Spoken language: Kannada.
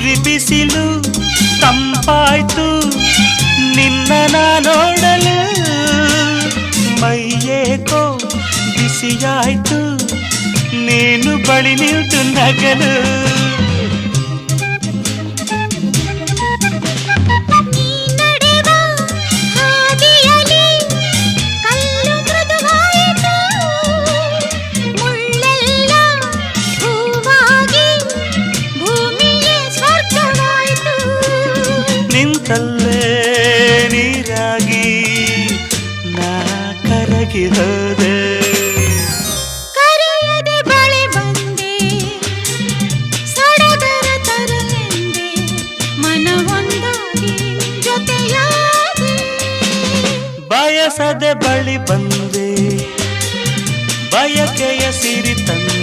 ಉರಿ ಬಿಸಿಲು ತಂಪಾಯ್ತು ನಿನ್ನ ನೋಡಲು ಮೈಯೇಕೋ ಬಿಸಿಯಾಯ್ತು ನೀನು ಬಳಿ ನಿಂತು ನಗಲು ನಿಂತಲ್ಲೇ ನೀರಾಗಿ ನಾ ಕರಗಿ ಹೋದೆ ಕರೆಯದೆ ಬಳಿ ಬಂದೆ ಸಡಗರ ತರಲೆಂದೆ ಮನವೊಂದಾಗಿ ಜೊತೆಯಾದೆ ಬಯಸದೆ ಬಳಿ ಬಂದೆ ಬಯಕೆಯ ಸಿರಿ ತಂದೆ